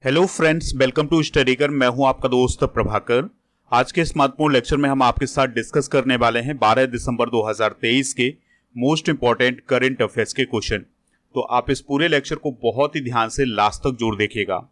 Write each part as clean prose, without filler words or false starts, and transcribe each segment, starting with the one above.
Hello friends, welcome to Studykar. मैं हूं आपका दोस्त प्रभाकर। आज के इस महत्वपूर्ण लेक्चर में हम आपके साथ डिस्कस करने वाले हैं 12 दिसंबर 2023 के मोस्ट इंपॉर्टेंट करंट अफेयर्स के क्वेश्चन। तो आप इस पूरे लेक्चर को बहुत ही ध्यान से लास्ट तक जरूर देखिएगा।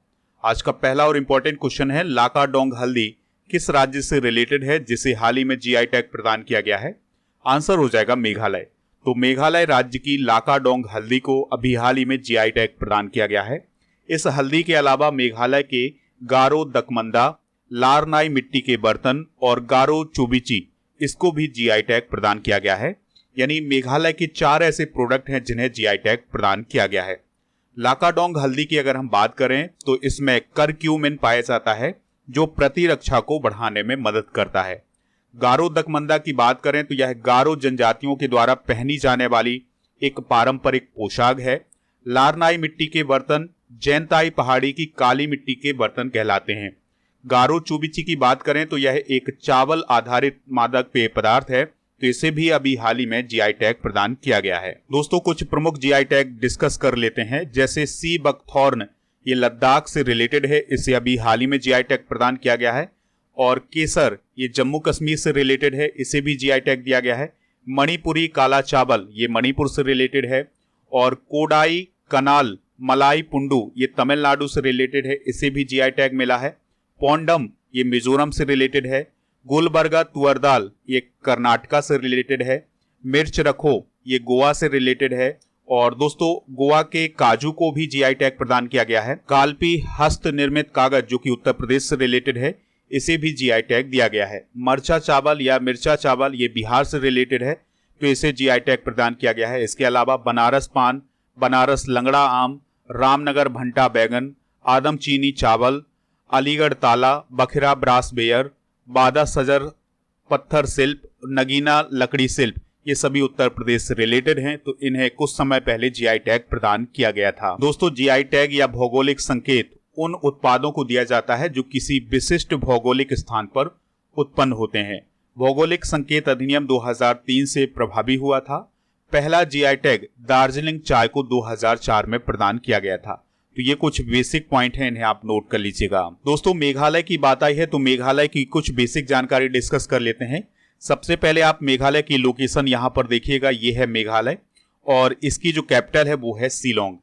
आज का पहला और इम्पोर्टेंट क्वेश्चन है, लाकाडोंग हल्दी किस राज्य से रिलेटेड है जिसे हाल ही में जीआई टैग प्रदान किया गया है? आंसर हो जाएगा मेघालय। तो मेघालय राज्य की लाकाडोंग हल्दी को अभी हाल ही में जीआई टैग प्रदान किया गया है। इस हल्दी के अलावा मेघालय के गारो दकमंदा, लारनाई मिट्टी के बर्तन और गारो चुबिची, इसको भी जीआई टैग प्रदान किया गया है। यानी मेघालय के 4 ऐसे प्रोडक्ट हैं जिन्हें जीआई टैग प्रदान किया गया है। लाकाडोंग हल्दी की अगर हम बात करें तो इसमें करक्यूमिन पाया जाता है जो प्रतिरक्षा को बढ़ाने में मदद करता है। गारो दकमंदा की बात करें तो यह गारो जनजातियों के द्वारा पहनी जाने वाली एक पारंपरिक पोशाक है। लारनाई मिट्टी के बर्तन जैनताई पहाड़ी की काली मिट्टी के बर्तन कहलाते हैं। गारो चुबिची की बात करें तो यह एक चावल आधारित मादक पेय पदार्थ है, तो इसे भी अभी हाल ही में जीआई टैग प्रदान किया गया है। दोस्तों, कुछ प्रमुख जीआई टैग डिस्कस कर लेते हैं। जैसे सी बकथॉर्न, ये लद्दाख से रिलेटेड है, इसे अभी हाल ही में जीआई टैग प्रदान किया गया है। और केसर, ये जम्मू कश्मीर से रिलेटेड है, इसे भी जीआई टैग दिया गया है। मणिपुरी काला चावल, ये मणिपुर से रिलेटेड है। और कोडाई कनाल मलाई पुंडू, ये तमिलनाडु से रिलेटेड है, इसे भी जीआई टैग मिला है। पोंडम, ये मिजोरम से रिलेटेड है। गुलबर्गा तुअर दाल, ये कर्नाटका से रिलेटेड है। मिर्च रखो, ये गोवा से रिलेटेड है। और दोस्तों, गोवा के काजू को भी जीआई टैग प्रदान किया गया है। कालपी हस्त निर्मित कागज, जो कि उत्तर प्रदेश से रिलेटेड है, इसे भी जीआई टैग दिया गया है। मरचा चावल या मिर्चा चावल, ये बिहार से रिलेटेड है, तो इसे जीआई टैग प्रदान किया गया है। इसके अलावा बनारस पान, बनारस लंगड़ा आम, रामनगर भंटा बैगन, आदम चीनी चावल, अलीगढ़ ताला, बखरा ब्रास बेयर, बादा सजर पत्थर शिल्प, नगीना लकड़ी शिल्प, ये सभी उत्तर प्रदेश से रिलेटेड हैं, तो इन्हें कुछ समय पहले जीआई टैग प्रदान किया गया था। दोस्तों, जीआई टैग या भौगोलिक संकेत उन उत्पादों को दिया जाता है जो किसी विशिष्ट भौगोलिक स्थान पर उत्पन्न होते हैं। भौगोलिक संकेत अधिनियम 2003 से प्रभावी हुआ था। पहला जीआई टैग दार्जिलिंग चाय को 2004 में प्रदान किया गया था। तो ये कुछ बेसिक पॉइंट हैं, इन्हें आप नोट कर लीजिएगा। दोस्तों, मेघालय की बात आई है तो मेघालय की कुछ बेसिक जानकारी डिस्कस कर लेते हैं। सबसे पहले आप मेघालय की लोकेशन यहाँ पर देखिएगा, ये है मेघालय और इसकी जो कैपिटल है वो है शिलोंग।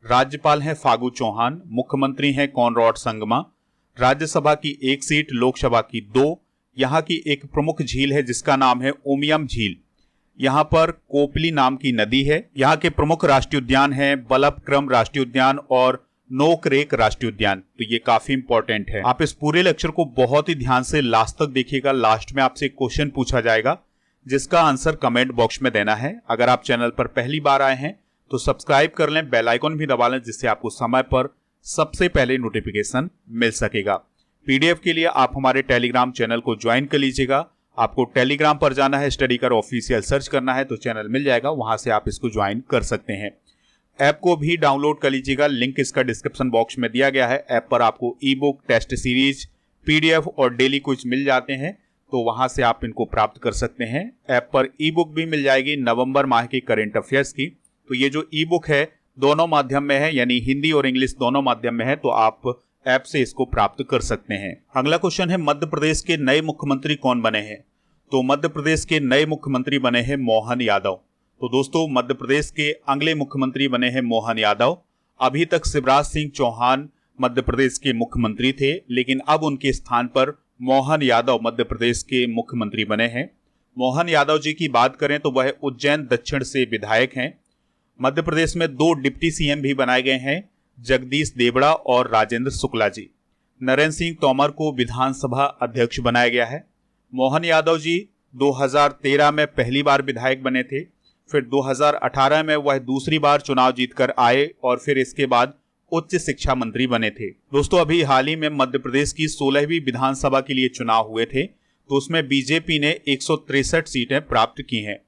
राज्यपाल हैं फागू चौहान, मुख्यमंत्री हैं कॉनरॉड संगमा। राज्यसभा की 1 सीट, लोकसभा की 2। यहाँ की एक प्रमुख झील है जिसका नाम है उमियम झील। यहाँ पर कोपली नाम की नदी है। यहाँ के प्रमुख राष्ट्रीय उद्यान हैं बलपक्रम राष्ट्रीय उद्यान और नोकरेक राष्ट्रीय उद्यान। तो ये काफी इंपॉर्टेंट है। आप इस पूरे लेक्चर को बहुत ही ध्यान से लास्ट तक देखिएगा। लास्ट में आपसे एक क्वेश्चन पूछा जाएगा जिसका आंसर कमेंट बॉक्स में देना है। अगर आप चैनल पर पहली बार आए हैं तो सब्सक्राइब कर लें, बेल आइकन भी दबा लें, जिससे आपको समय पर सबसे पहले नोटिफिकेशन मिल सकेगा। पीडीएफ के लिए आप हमारे टेलीग्राम चैनल को ज्वाइन कर लीजिएगा। आपको टेलीग्राम पर जाना है, स्टडीकर ऑफिशियल सर्च करना है तो चैनल मिल जाएगा, वहां से आप इसको ज्वाइन कर सकते हैं। ऐप को भी डाउनलोड कर लीजिएगा, लिंक इसका डिस्क्रिप्शन बॉक्स में दिया गया है। ऐप पर आपको e book, test series, PDF और डेली क्विज मिल जाते हैं, तो वहां से आप इनको प्राप्त कर सकते हैं। ऐप पर ई बुक भी मिल जाएगी नवंबर माह की करंट अफेयर्स की। तो ये जो ई बुक है दोनों माध्यम में है, यानी हिंदी और इंग्लिश दोनों माध्यम में है, तो आप ऐप से इसको प्राप्त कर सकते हैं। अगला क्वेश्चन है, मध्य प्रदेश के नए मुख्यमंत्री कौन बने हैं? तो मध्य प्रदेश के नए मुख्यमंत्री बने हैं मोहन यादव। तो दोस्तों, मध्य प्रदेश के अगले मुख्यमंत्री बने हैं मोहन यादव। अभी तक शिवराज सिंह चौहान मध्य प्रदेश के मुख्यमंत्री थे, लेकिन अब उनके स्थान पर मोहन यादव मध्य प्रदेश के मुख्यमंत्री बने हैं। मोहन यादव जी की बात करें तो वह उज्जैन दक्षिण से विधायक हैं। मध्य प्रदेश में 2 डिप्टी सीएम भी बनाए गए हैं, जगदीश देवड़ा और राजेंद्र शुक्ला जी। नरेंद्र सिंह तोमर को विधानसभा अध्यक्ष बनाया गया है। मोहन यादव जी 2013 में पहली बार विधायक बने थे, फिर 2018 में वह दूसरी बार चुनाव जीतकर आए और फिर इसके बाद उच्च शिक्षा मंत्री बने थे। दोस्तों, अभी हाल ही में मध्य प्रदेश की 16वीं विधानसभा के लिए चुनाव हुए थे, तो उसमें बीजेपी ने 163 सीटें प्राप्त की हैं।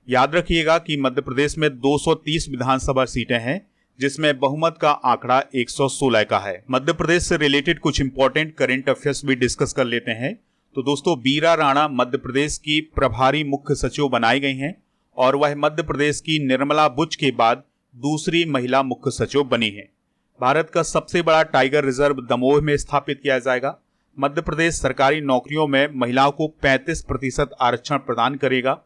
याद रखिएगा कि मध्य प्रदेश में 230 विधानसभा सीटें हैं, जिसमें बहुमत का आंकड़ा 116 का है। मध्य प्रदेश से रिलेटेड कुछ इंपॉर्टेंट करंट अफेयर्स भी डिस्कस कर लेते हैं। तो दोस्तों, बीरा राणा मध्य प्रदेश की प्रभारी मुख्य सचिव बनाई गई हैं और वह मध्य प्रदेश की निर्मला बुच के बाद दूसरी महिला मुख्य सचिव बनी है। भारत का सबसे बड़ा टाइगर रिजर्व दमोह में स्थापित किया जाएगा। मध्य प्रदेश सरकारी नौकरियों में महिलाओं को 35% आरक्षण प्रदान करेगा।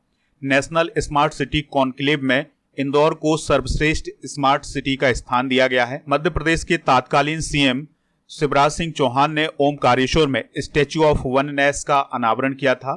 नेशनल स्मार्ट सिटी कॉन्क्लेव में इंदौर को सर्वश्रेष्ठ स्मार्ट सिटी का स्थान दिया गया है। मध्य प्रदेश के तत्कालीन सीएम शिवराज सिंह चौहान ने ओमकारेश्वर में स्टैच्यू ऑफ वननेस का अनावरण किया था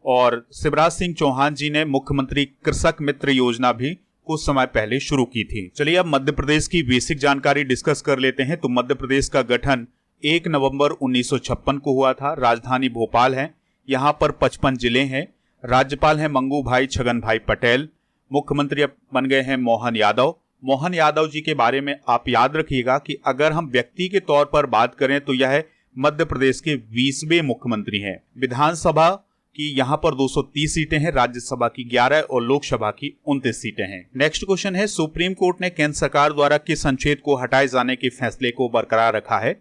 और शिवराज सिंह चौहान जी ने मुख्यमंत्री कृषक मित्र योजना भी कुछ समय पहले शुरू की थी। चलिए अब मध्य प्रदेश की बेसिक जानकारी डिस्कस कर लेते हैं। तो मध्य प्रदेश का गठन 1 नवंबर 1956 को हुआ था। राजधानी भोपाल है। यहाँ पर 55 जिले हैं। राज्यपाल हैं मंगू भाई छगन भाई पटेल। मुख्यमंत्री बन गए हैं मोहन यादव। मोहन यादव जी के बारे में आप याद रखिएगा कि अगर हम व्यक्ति के तौर पर बात करें तो यह मध्य प्रदेश के 20वें मुख्यमंत्री हैं। विधानसभा की यहाँ पर 230 सीटें हैं, राज्यसभा की 11 और लोकसभा की 29 सीटें हैं। नेक्स्ट क्वेश्चन है, सुप्रीम कोर्ट ने केंद्र सरकार द्वारा किस अनुच्छेद को हटाए जाने के फैसले को बरकरार रखा है?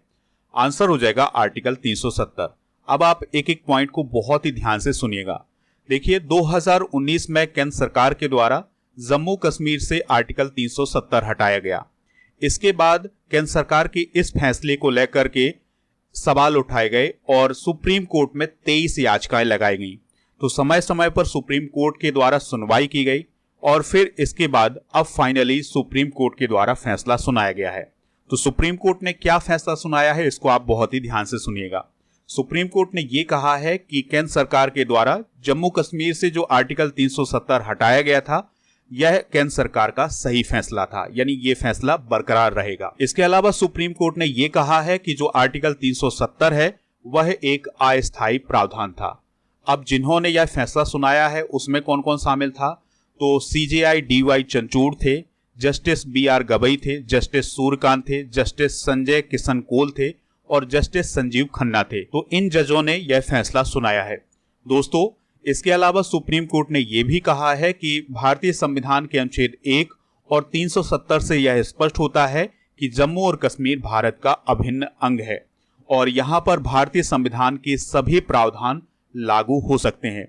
आंसर हो जाएगा आर्टिकल 370। अब आप एक एक पॉइंट को बहुत ही ध्यान से सुनिएगा। देखिए 2019 में केंद्र सरकार के द्वारा जम्मू कश्मीर से आर्टिकल 370 हटाया गया। इसके बाद केंद्र सरकार के इस फैसले को लेकर के सवाल उठाए गए और सुप्रीम कोर्ट में 23 याचिकाएं लगाई गईं। तो समय समय पर सुप्रीम कोर्ट के द्वारा सुनवाई की गई और फिर इसके बाद अब फाइनली सुप्रीम कोर्ट के द्वारा फैसला सुनाया गया है। तो सुप्रीम कोर्ट ने क्या फैसला सुनाया है इसको आप बहुत ही ध्यान से सुनिएगा। सुप्रीम कोर्ट ने यह कहा है कि केंद्र सरकार के द्वारा जम्मू कश्मीर से जो आर्टिकल 370 हटाया गया था यह केंद्र सरकार का सही फैसला था, यानी ये फैसला बरकरार रहेगा। इसके अलावा सुप्रीम कोर्ट ने यह कहा है कि जो आर्टिकल 370 है वह एक अस्थायी प्रावधान था। अब जिन्होंने यह फैसला सुनाया है उसमें कौन कौन शामिल था? तो सीजेआई डीवाई चंद्रचूड़ थे, जस्टिस बीआर गवई थे, जस्टिस सूर्यकांत थे, जस्टिस संजय किशन कौल थे और जस्टिस संजीव खन्ना थे। तो इन जजों ने यह फैसला सुनाया है। दोस्तों इसके अलावा सुप्रीम कोर्ट ने यह भी कहा है कि भारतीय संविधान के अनुच्छेद 1 और 370 से यह स्पष्ट होता है कि जम्मू और कश्मीर भारत का अभिन्न अंग है और यहां पर भारतीय संविधान के सभी प्रावधान लागू हो सकते हैं।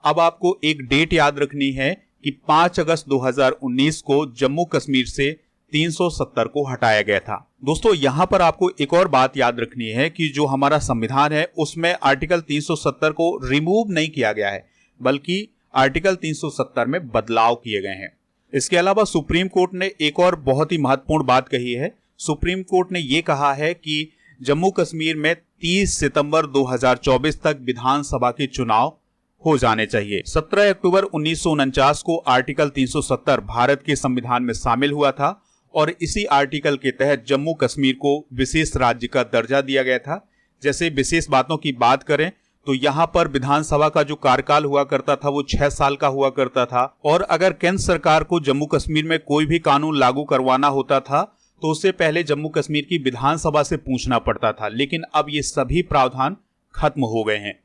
अब आपको एक डेट याद रखनी है कि 5 अगस्त 2019 को जम्मू कश्मीर से 370 को हटाया गया था। दोस्तों यहां पर आपको एक और बात याद रखनी है कि जो हमारा संविधान है उसमें आर्टिकल 370 को रिमूव नहीं किया गया है बल्कि आर्टिकल 370 में बदलाव किए गए हैं। इसके अलावा सुप्रीम कोर्ट ने एक और बहुत ही महत्वपूर्ण बात कही है। सुप्रीम कोर्ट ने यह कहा है कि जम्मू कश्मीर में 30 सितंबर 2024 तक विधानसभा के चुनाव हो जाने चाहिए। 17 अक्टूबर 1949 को आर्टिकल 370 भारत के संविधान में शामिल हुआ था और इसी आर्टिकल के तहत जम्मू कश्मीर को विशेष राज्य का दर्जा दिया गया था। जैसे विशेष बातों की बात करें तो यहाँ पर विधानसभा का जो कार्यकाल हुआ करता था वो 6 साल का हुआ करता था और अगर केंद्र सरकार को जम्मू कश्मीर में कोई भी कानून लागू करवाना होता था तो उससे पहले जम्मू कश्मीर की विधानसभा से पूछना पड़ता था, लेकिन अब ये सभी प्रावधान खत्म हो गए हैं।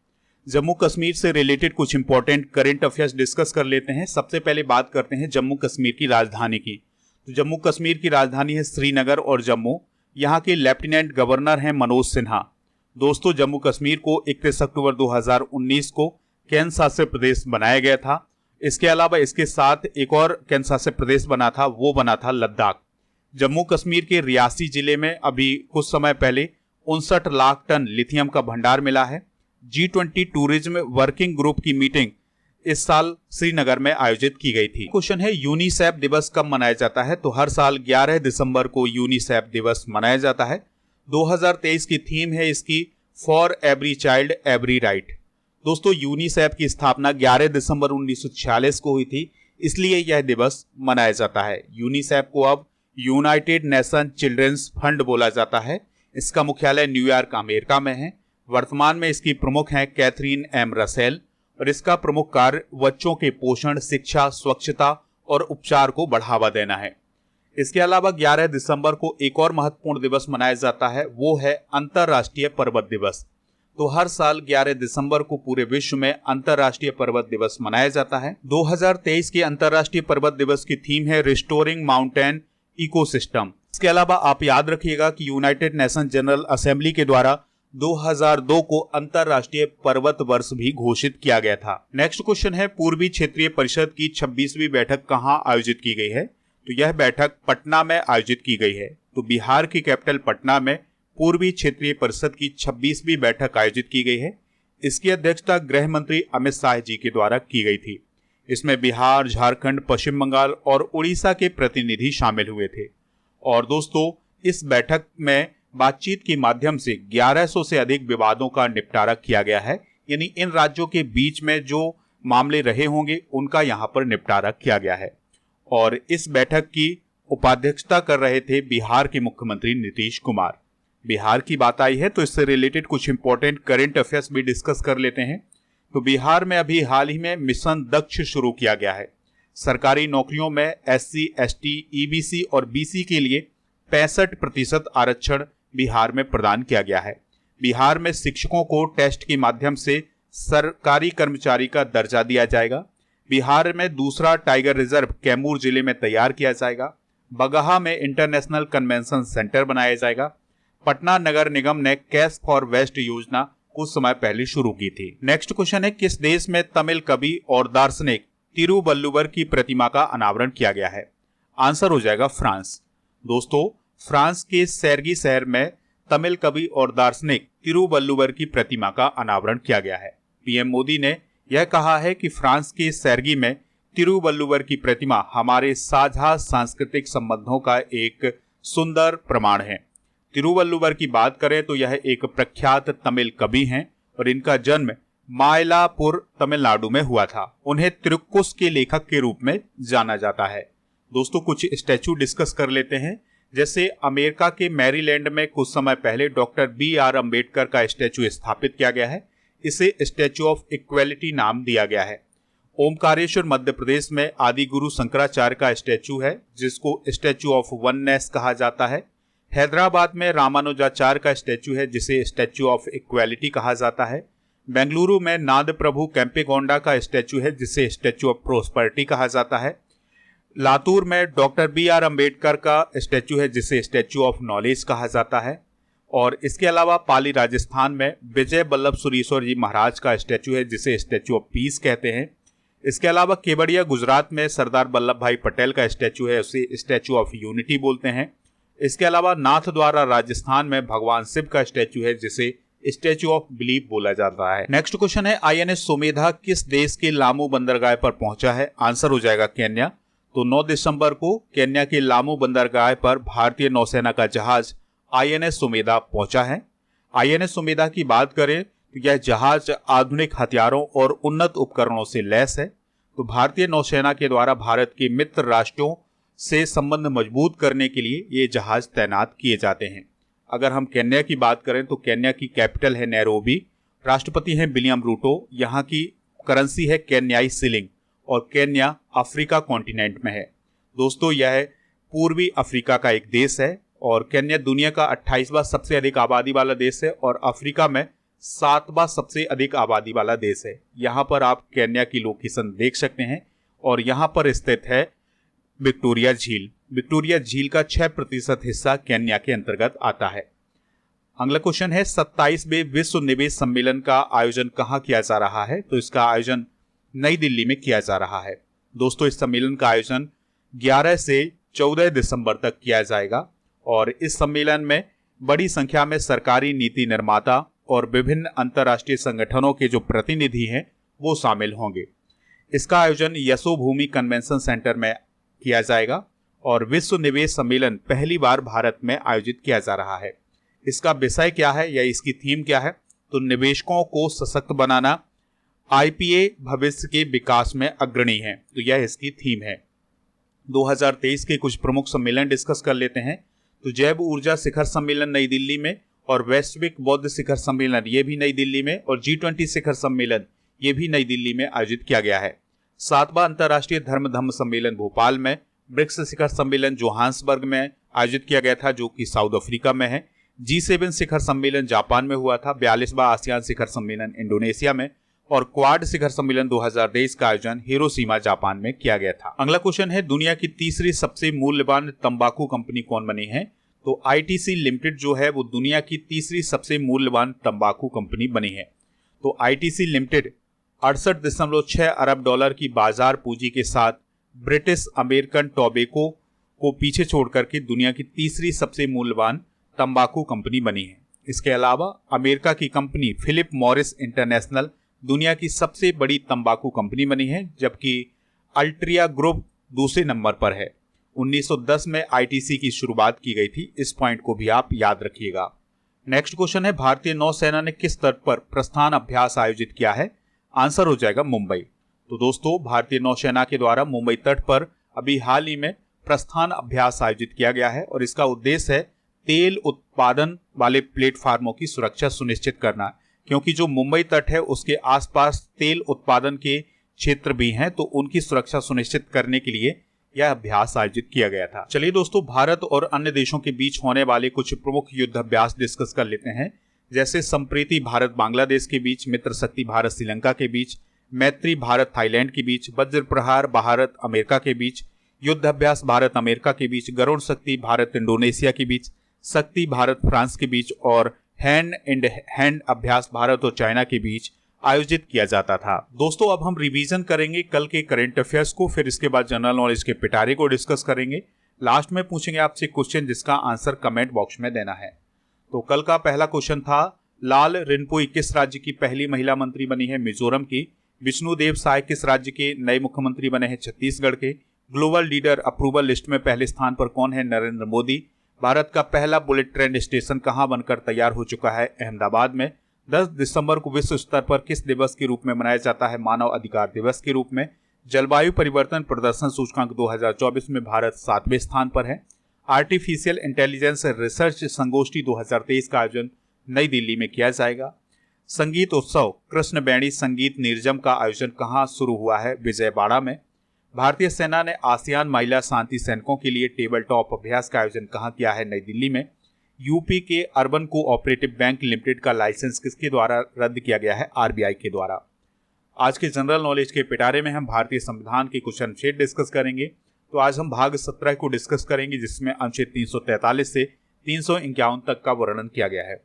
जम्मू कश्मीर से रिलेटेड कुछ इंपॉर्टेंट करंट अफेयर्स डिस्कस कर लेते हैं। सबसे पहले बात करते हैं जम्मू कश्मीर की राजधानी की। तो जम्मू कश्मीर की राजधानी है श्रीनगर और जम्मू। यहाँ के लेफ्टिनेंट गवर्नर हैं मनोज सिन्हा। दोस्तों जम्मू कश्मीर को 31 अक्टूबर 2019 को केंद्र शासित प्रदेश बनाया गया था। इसके अलावा इसके साथ एक और केंद्र शासित प्रदेश बना था, वो बना था लद्दाख। जम्मू कश्मीर के रियासी जिले में अभी कुछ समय पहले 59 लाख टन लिथियम का भंडार मिला है। G20 टूरिज्म वर्किंग ग्रुप की मीटिंग इस साल श्रीनगर में आयोजित की गई थी। क्वेश्चन है यूनिसेफ दिवस कब मनाया जाता है? तो हर साल 11 दिसंबर को यूनिसेफ दिवस मनाया जाता है। 2023 की थीम है इसकी for every child every right. दोस्तों यूनिसेफ की स्थापना 11 दिसंबर 1946 को हुई थी, इसलिए यह दिवस मनाया जाता है। यूनिसेफ को अब यूनाइटेड नेशन चिल्ड्रंस फंड बोला जाता है। इसका मुख्यालय न्यूयॉर्क अमेरिका में है। वर्तमान में इसकी प्रमुख हैं कैथरीन एम रसेल और इसका प्रमुख कार्य बच्चों के पोषण, शिक्षा, स्वच्छता और उपचार को बढ़ावा देना है। इसके अलावा 11 दिसंबर को एक और महत्वपूर्ण दिवस मनाया जाता है, वो है अंतर्राष्ट्रीय पर्वत दिवस। तो हर साल 11 दिसंबर को पूरे विश्व में अंतर्राष्ट्रीय पर्वत दिवस मनाया जाता है। 2023 के अंतर्राष्ट्रीय पर्वत दिवस की थीम है रिस्टोरिंग माउंटेन इकोसिस्टम। इसके अलावा आप याद रखिएगा कि यूनाइटेड नेशन जनरल असेंबली के द्वारा 2002 को अंतर्राष्ट्रीय पर्वत वर्ष भी घोषित किया गया था। नेक्स्ट क्वेश्चन है पूर्वी क्षेत्रीय परिषद की 26वीं बैठक कहां आयोजित की गई है? तो यह बैठक पटना में आयोजित की गई है। तो बिहार की कैपिटल पटना में पूर्वी क्षेत्रीय परिषद की 26वीं बैठक आयोजित की गई है। इसकी अध्यक्षता गृह मंत्री अमित शाह जी के द्वारा की गई थी। इसमें बिहार, झारखंड, पश्चिम बंगाल और उड़ीसा के प्रतिनिधि शामिल हुए थे। और दोस्तों, इस बैठक में बातचीत के माध्यम से 1100 से अधिक विवादों का निपटारा किया गया है। यानी इन राज्यों के बीच में जो मामले रहे होंगे उनका यहाँ पर निपटारा किया गया है। और इस बैठक की उपाध्यक्षता कर रहे थे बिहार के मुख्यमंत्री नीतीश कुमार। बिहार की बात आई है तो इससे रिलेटेड कुछ इंपॉर्टेंट करंट अफेयर्स भी डिस्कस कर लेते हैं। तो बिहार में अभी हाल ही में मिशन दक्ष शुरू किया गया है। सरकारी नौकरियों में SC, ST, EBC और BC के लिए 65% आरक्षण बिहार में प्रदान किया गया है। बिहार में शिक्षकों को टेस्ट के माध्यम से सरकारी कर्मचारी का दर्जा दिया जाएगा। बिहार में दूसरा टाइगर रिजर्व कैमूर जिले में तैयार किया जाएगा। बगहा में इंटरनेशनल कन्वेंशन सेंटर बनाया जाएगा। पटना नगर निगम ने कैश फॉर वेस्ट योजना कुछ समय पहले शुरू की थी। नेक्स्ट क्वेश्चन है, किस देश में तमिल कवि और दार्शनिक तिरुवल्लुवर की प्रतिमा का अनावरण किया गया है? आंसर हो जाएगा फ्रांस। दोस्तों, फ्रांस के सैरगी शहर में तमिल कवि और दार्शनिक तिरुवल्लुवर की प्रतिमा का अनावरण किया गया है। पीएम मोदी ने यह कहा है कि फ्रांस के सैरगी में तिरुवल्लुवर की प्रतिमा हमारे साझा सांस्कृतिक संबंधों का एक सुंदर प्रमाण है। तिरुवल्लुवर की बात करें तो यह एक प्रख्यात तमिल कवि हैं और इनका जन्म मायलापुर तमिलनाडु में हुआ था। उन्हें तिरुक्कुस के लेखक के रूप में जाना जाता है। दोस्तों, कुछ स्टैचू डिस्कस कर लेते हैं। जैसे अमेरिका के मैरीलैंड में कुछ समय पहले डॉक्टर BR अम्बेडकर का स्टैचू स्थापित किया गया है। इसे स्टैचू ऑफ इक्वेलिटी नाम दिया गया है। ओमकारेश्वर मध्य प्रदेश में आदि गुरु शंकराचार्य का स्टैचू है जिसको स्टैचू ऑफ वननेस कहा जाता है। हैदराबाद में रामानुजाचार्य का स्टैचू है जिसे स्टैचू ऑफ इक्वेलिटी कहा जाता है। बेंगलुरु में नाद प्रभु केम्पेगौड़ा का स्टैचू है जिसे स्टैचू ऑफ प्रोस्पेरिटी कहा जाता है। लातूर में डॉक्टर BR अम्बेडकर का स्टैचू है जिसे स्टैचू ऑफ नॉलेज कहा जाता है। और इसके अलावा पाली राजस्थान में विजय वल्लभ सुरीश्वर जी महाराज का स्टैचू है जिसे स्टैचू ऑफ पीस कहते हैं। इसके अलावा केवड़िया गुजरात में सरदार वल्लभ भाई पटेल का स्टैचू है, उसे स्टैचू ऑफ यूनिटी बोलते हैं। इसके अलावा नाथद्वारा राजस्थान में भगवान शिव का स्टैचू है जिसे स्टैचू ऑफ बिलीफ बोला जाता है। नेक्स्ट क्वेश्चन है, INS सुमेधा किस देश के लामू बंदरगाह पर पहुंचा है? आंसर हो जाएगा केन्या। तो 9 दिसंबर को केन्या के लामू बंदरगाह पर भारतीय नौसेना का जहाज INS सुमेधा पहुंचा है। INS सुमेधा की बात करें तो यह जहाज आधुनिक हथियारों और उन्नत उपकरणों से लैस है। तो भारतीय नौसेना के द्वारा भारत के मित्र राष्ट्रों से संबंध मजबूत करने के लिए ये जहाज तैनात किए जाते हैं। अगर हम केन्या की बात करें तो केन्या की कैपिटल है नैरोबी। राष्ट्रपति हैं विलियम रूटो। यहाँ की करेंसी है केन्याई शिलिंग और केन्या अफ्रीका कॉन्टिनेंट में है। दोस्तों, यह पूर्वी अफ्रीका का एक देश है और केन्या दुनिया का 28वां सबसे अधिक आबादी वाला देश है और अफ्रीका में 7वां सबसे अधिक आबादी वाला देश है। यहाँ पर आप केन्या की लोकेशन देख सकते हैं और यहाँ पर स्थित है विक्टोरिया झील। विक्टोरिया झील का 6% हिस्सा केन्या के अंतर्गत आता है। अगला क्वेश्चन है, 27वें विश्व निवेश सम्मेलन का आयोजन कहाँ किया जा रहा है? तो इसका आयोजन नई दिल्ली में किया जा रहा है। दोस्तों, इस सम्मेलन का आयोजन 11 से 14 दिसंबर तक किया जाएगा और इस सम्मेलन में बड़ी संख्या में सरकारी नीति निर्माता और विभिन्न अंतर्राष्ट्रीय संगठनों के जो प्रतिनिधि हैं वो शामिल होंगे। इसका आयोजन यशोभूमि कन्वेंशन सेंटर में किया जाएगा और विश्व निवेश सम्मेलन पहली बार भारत में आयोजित किया जा रहा है। इसका विषय क्या है या इसकी थीम क्या है? तो निवेशकों को सशक्त बनाना, IPA भविष्य के विकास में अग्रणी है। तो यह इसकी थीम है। 2023 के कुछ प्रमुख सम्मेलन डिस्कस कर लेते हैं। तो जैव ऊर्जा शिखर सम्मेलन नई दिल्ली में और वैश्विक बौद्ध शिखर सम्मेलन ये भी नई दिल्ली में और G20 शिखर सम्मेलन ये भी नई दिल्ली में आयोजित किया गया है। 7वां अंतर्राष्ट्रीय धर्म सम्मेलन भोपाल में, ब्रिक्स शिखर सम्मेलन जोहान्सबर्ग में आयोजित किया गया था जो कि साउथ अफ्रीका में है। G7 शिखर सम्मेलन जापान में हुआ था। 42वां आसियान शिखर सम्मेलन इंडोनेशिया में और क्वाड शिखर सम्मेलन 2023 का आयोजन हिरोशिमा जापान में किया गया था। अगला क्वेश्चन है, दुनिया की तीसरी सबसे मूल्यवान तंबाकू कंपनी कौन बनी है? तो ITC लिमिटेड जो है वो दुनिया की तीसरी सबसे मूल्यवान तंबाकू कंपनी बनी है। तो ITC लिमिटेड 68.6 अरब डॉलर की बाजार पूंजी के साथ ब्रिटिश अमेरिकन टोबैको को पीछे छोड़ करके दुनिया की तीसरी सबसे मूल्यवान तंबाकू कंपनी बनी है। इसके अलावा अमेरिका की कंपनी फिलिप मॉरिस इंटरनेशनल दुनिया की सबसे बड़ी तंबाकू कंपनी बनी है, जबकि अल्ट्रिया ग्रुप दूसरे नंबर पर है। 1910 में आईटीसी की शुरुआत की गई थी, इस पॉइंट को भी आप याद रखिएगा। नेक्स्ट क्वेश्चन है, भारतीय नौसेना ने किस तट पर प्रस्थान अभ्यास आयोजित किया है? आंसर हो जाएगा मुंबई। तो दोस्तों, भारतीय नौसेना के द्वारा मुंबई तट पर अभी हाल ही में प्रस्थान अभ्यास आयोजित किया गया है और इसका उद्देश्य है तेल उत्पादन वाले प्लेटफार्मों की सुरक्षा सुनिश्चित करना, क्योंकि जो मुंबई तट है उसके आसपास तेल उत्पादन के क्षेत्र भी हैं, तो उनकी सुरक्षा सुनिश्चित करने के लिए यह अभ्यास आयोजित किया गया था। चलिए दोस्तों, भारत और अन्य देशों के बीच होने वाले कुछ प्रमुख युद्ध अभ्यास डिस्कस कर लेते हैं। जैसे संप्रीति भारत बांग्लादेश के बीच, मित्र शक्ति भारत श्रीलंका के बीच, मैत्री भारत थाईलैंड के बीच, वज्र प्रहार भारत अमेरिका के बीच, युद्ध अभ्यास भारत अमेरिका के बीच, गरुड़ शक्ति भारत इंडोनेशिया के बीच, शक्ति भारत फ्रांस के बीच और हैंड एंड हैंड अभ्यास भारत और चाइना के बीच आयोजित किया जाता था। दोस्तों, अब हम रिवीजन करेंगे कल के करंट अफेयर्स को, फिर इसके बाद जनरल नॉलेज के पिटारे को डिस्कस करेंगे। लास्ट में पूछेंगे आपसे क्वेश्चन जिसका आंसर कमेंट बॉक्स में देना है। तो कल का पहला क्वेश्चन था, लाल रिनपुई किस राज्य की पहली महिला मंत्री बनी है? मिजोरम की। विष्णुदेव साय किस राज्य के नए मुख्यमंत्री बने हैं? छत्तीसगढ़ के। ग्लोबल लीडर अप्रूवल लिस्ट में पहले स्थान पर कौन है? नरेंद्र मोदी। भारत का पहला बुलेट ट्रेन स्टेशन कहां बनकर तैयार हो चुका है? अहमदाबाद में। 10 दिसंबर को विश्व स्तर पर किस दिवस के रूप में मनाया जाता है? मानव अधिकार दिवस के रूप में। जलवायु परिवर्तन प्रदर्शन सूचकांक 2024 में भारत 7वें स्थान पर है। आर्टिफिशियल इंटेलिजेंस रिसर्च संगोष्ठी 2023 का आयोजन नई दिल्ली में किया जाएगा। संगीत उत्सव कृष्ण बेणी संगीत निर्जम का आयोजन कहां शुरू हुआ है? विजयवाड़ा में। भारतीय सेना ने आसियान महिला शांति सैनिकों के लिए टेबल टॉप अभ्यास का आयोजन कहां किया है? नई दिल्ली में। यूपी के अर्बन कोऑपरेटिव बैंक लिमिटेड का लाइसेंस किसके द्वारा रद्द किया गया है? आरबीआई के द्वारा। आज के जनरल नॉलेज के पिटारे में हम भारतीय संविधान के कुछ अनुच्छेद डिस्कस करेंगे। तो आज हम भाग 17 को डिस्कस करेंगे, जिसमें अनुच्छेद 343 से 351 तक का वर्णन किया गया है।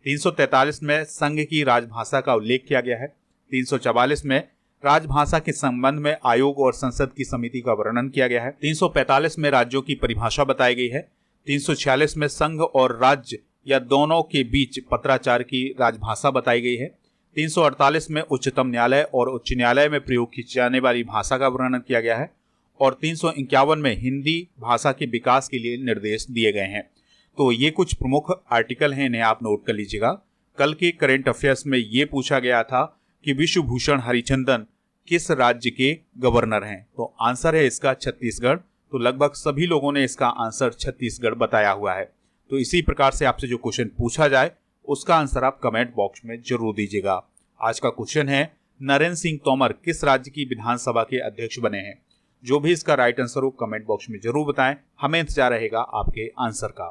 343 में संघ की राजभाषा का उल्लेख किया गया है। 344 में राजभाषा के संबंध में आयोग और संसद की समिति का वर्णन किया गया है। 345 में राज्यों की परिभाषा बताई गई है। 346 में संघ और राज्य या दोनों के बीच पत्राचार की राजभाषा बताई गई है। 348 में उच्चतम न्यायालय और उच्च न्यायालय में प्रयोग की जाने वाली भाषा का वर्णन किया गया है और 351 में हिंदी भाषा के विकास के लिए निर्देश दिए गए हैं। तो ये कुछ प्रमुख आर्टिकल हैं, इन्हें आप नोट कर लीजिएगा। कल के करंट अफेयर्स में ये पूछा गया था कि विश्वभूषण हरिचंदन किस राज्य के गवर्नर हैं? तो आंसर है इसका छत्तीसगढ़। तो लगभग सभी लोगों ने इसका आंसर छत्तीसगढ़ बताया हुआ है। तो इसी प्रकार से आपसे जो क्वेश्चन पूछा जाए उसका आंसर आप कमेंट बॉक्स में जरूर दीजिएगा। आज का क्वेश्चन है, नरेंद्र सिंह तोमर किस राज्य की विधानसभा के अध्यक्ष बने हैं? जो भी इसका राइट आंसर हो कमेंट बॉक्स में जरूर बताएं, हमें इंतजार रहेगा आपके आंसर का।